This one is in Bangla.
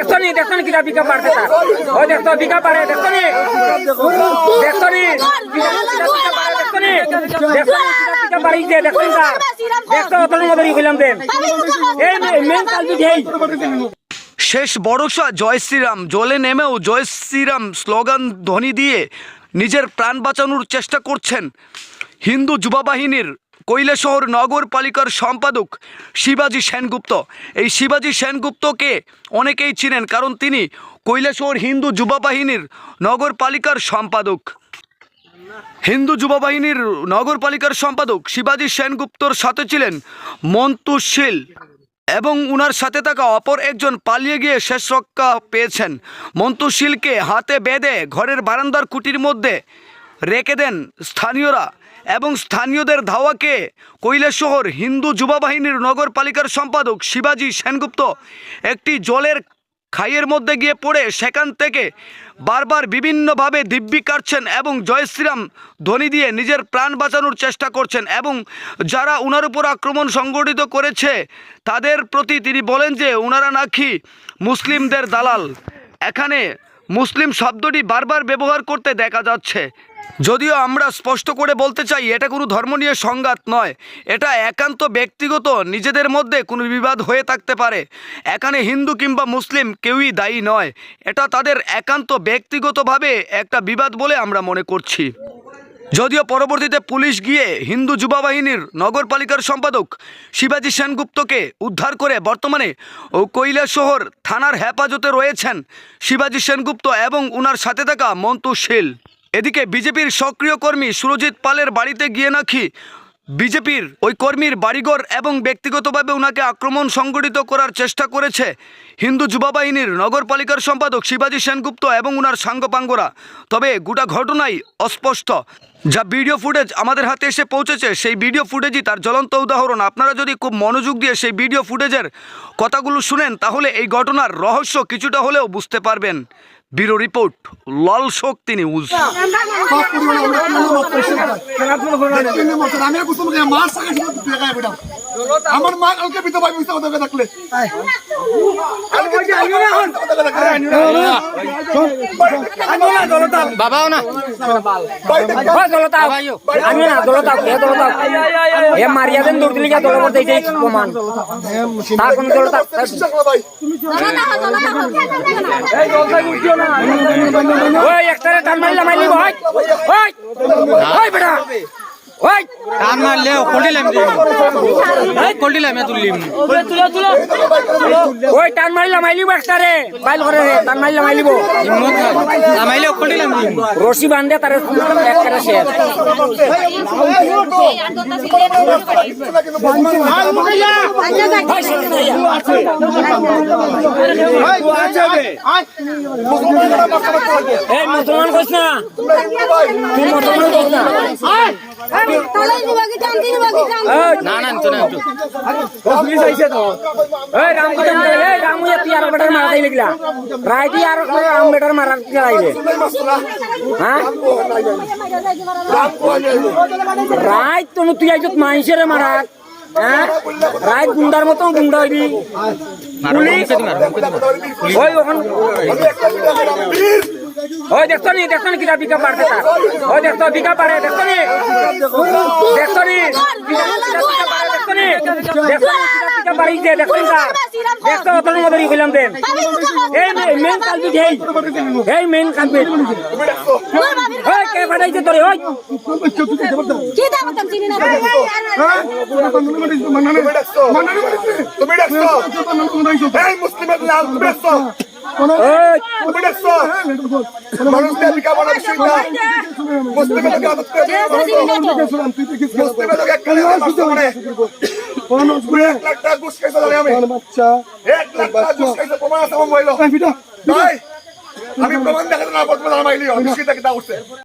দেখছনি দেখছনি কিটা পিকআপ বাড়ছে তার ওই দেখছো পিকআপ বাড়ে দেখছনি দেখছনি দেখছনি পিকআপ বাড়িছে দেখছনি তার দেখছো তোর মধ্যে কইলাম দেন এই মেন কালবি দেই শেষ ভরসা জয় শ্রীরাম। জলে নেমেও জয় শ্রীরাম স্লোগান ধ্বনি দিয়ে নিজের প্রাণ বাঁচানোর চেষ্টা করছেন হিন্দু যুব বাহিনীর কৈলাসহর নগরপালিকার সম্পাদক শিবাজি সেনগুপ্ত। এই শিবাজি সেনগুপ্তকে অনেকেই চিনেন, কারণ তিনি কৈলাসহর হিন্দু যুব বাহিনীর নগরপালিকার সম্পাদক। হিন্দু যুব বাহিনীর নগরপালিকার সম্পাদক শিবাজি সেনগুপ্তর সাথে ছিলেন মন্তু শীল এবং উনার সাথে থাকা অপর একজন পালিয়ে গিয়ে শেষ রক্ষা পেয়েছেন। মন্তু শীলকে হাতে বেঁধে ঘরের বারান্দার কুটির মধ্যে রেখে দেন স্থানীয়রা এবং স্থানীয়দের ধাওয়াকে কৈলাসহর হিন্দু যুব বাহিনীর নগরপালিকার সম্পাদক শিবাজি সেনগুপ্ত একটি জলের খাইয়ের মধ্যে গিয়ে পড়ে সেখান থেকে বারবার বিভিন্নভাবে দিব্যি কাটছেন এবং জয় শ্রীরাম ধ্বনি দিয়ে নিজের প্রাণ বাঁচানোর চেষ্টা করছেন। এবং যারা উনার উপর আক্রমণ সংগঠিত করেছে তাদের প্রতি তিনি বলেন যে উনারা নাকি মুসলিমদের দালাল। এখানে মুসলিম শব্দটি বারবার ব্যবহার করতে দেখা যাচ্ছে। যদিও আমরা স্পষ্ট করে বলতে চাই এটা কোনো ধর্ম নিয়ে সংঘাত নয়, এটা একান্ত ব্যক্তিগত, নিজেদের মধ্যে কোনো বিবাদ হয়ে থাকতে পারে। এখানে হিন্দু কিংবা মুসলিম কেউই দায়ী নয়, এটা তাদের একান্ত ব্যক্তিগতভাবে একটা বিবাদ বলে আমরা মনে করছি। যদিও পরবর্তীতে পুলিশ গিয়ে হিন্দু যুব বাহিনীর নগরপালিকার সম্পাদক শিবাজি সেনগুপ্তকে উদ্ধার করে বর্তমানে কৈলাসহর থানার হেফাজতে রয়েছেন শিবাজি সেনগুপ্ত এবং উনার সাথে থাকা মন্তু শীল। এদিকে বিজেপির সক্রিয় কর্মী সুরজিৎ পালের বাড়িতে গিয়ে নাকি বিজেপির ওই কর্মীর বাড়িঘর এবং ব্যক্তিগতভাবে ওনাকে আক্রমণ সংগঠিত করার চেষ্টা করেছে হিন্দু যুব বাহিনীর নগরপালিকার সম্পাদক শিবাজি সেনগুপ্ত এবং ওনার সাঙ্গপাঙ্গরা। তবে গোটা ঘটনাই অস্পষ্ট। যা ভিডিও ফুটেজ আমাদের হাতে এসে পৌঁছেছে সেই ভিডিও ফুটেজই তার জ্বলন্ত উদাহরণ। আপনারা যদি খুব মনোযোগ দিয়ে সেই ভিডিও ফুটেজের কথাগুলো শুনেন তাহলে এই ঘটনার রহস্য কিছুটা হলেও বুঝতে পারবেন। ব্যুরো রিপোর্ট, লাল শক্তি নিউজ। আমার মা কালকে বিধবা মিথ্যা কথা থাকলে বাবাও না আমি না দলতা এ মারিয়া দেন দৌড় দিলে দল করতে এই প্রমাণ তা কোন দলতা ওই একটারে টান মারলা মাইলি ভাই ওই ওই বেটা ওই টান মারলে কোল্ডিলাম দি এই কোল্ডিলাম এ তুলিম তুলো তুলো ওই টান মারলা মাইলি একটারে বাইল করে রে টান মারলা মাইলিব হিম্মত না মাইলে কোল্ডিলাম দি রশি বাঁধে তারে একটারে শেষ এই মুসলমান কইছ না তুই মুসলমান কইছ না না না তো না পুলিশ আইছে তো এই রামকো জান এই রামু এ পিয়ার বেটার মারা দেই লাগলা রাইতি আর রাম বেটার মারা চালাইলে হ্যাঁ রাইত তো তুই আইছত মাইসের মারা হ্যাঁ রাইত গুন্ডার মতো গুন্ডা হইবি পুলিশ ওই ওখান ওই দেখছনি দেখছনি কিটা পিকআপ বাড়ছে তার ওই দেখছো পিকআপ বাড়ে দেখছনি দেখছনি দেখছনি পিকআপ বাড়িছে দেখছনি তার দেখছো তোর মধ্যে কইলাম দেন এই মেন কালবি দেই এই মেন কালবি ওই কে বাড়াইছে তোরে ওই কি দাম তুমি চিনি না তুমি দেখছো এই মুসলিমের লাল দেখছো ওই তুমি দেখছো মানুষকে বিকাবনা বিষয় না মুসলিমের লোক আদত করে মুসলিমের লোক একটা করে কোন ঘুরে 1 লাখ টাকা ঘুষ খাইছে জানি আমি বাচ্চা 1 লাখ টাকা ঘুষ খাইছে প্রমাণ আছে আমার মোবাইল ভাই আমি প্রমাণ দেখাতে না পারবো না মাইলি আমি সেটা কি তা উঠছে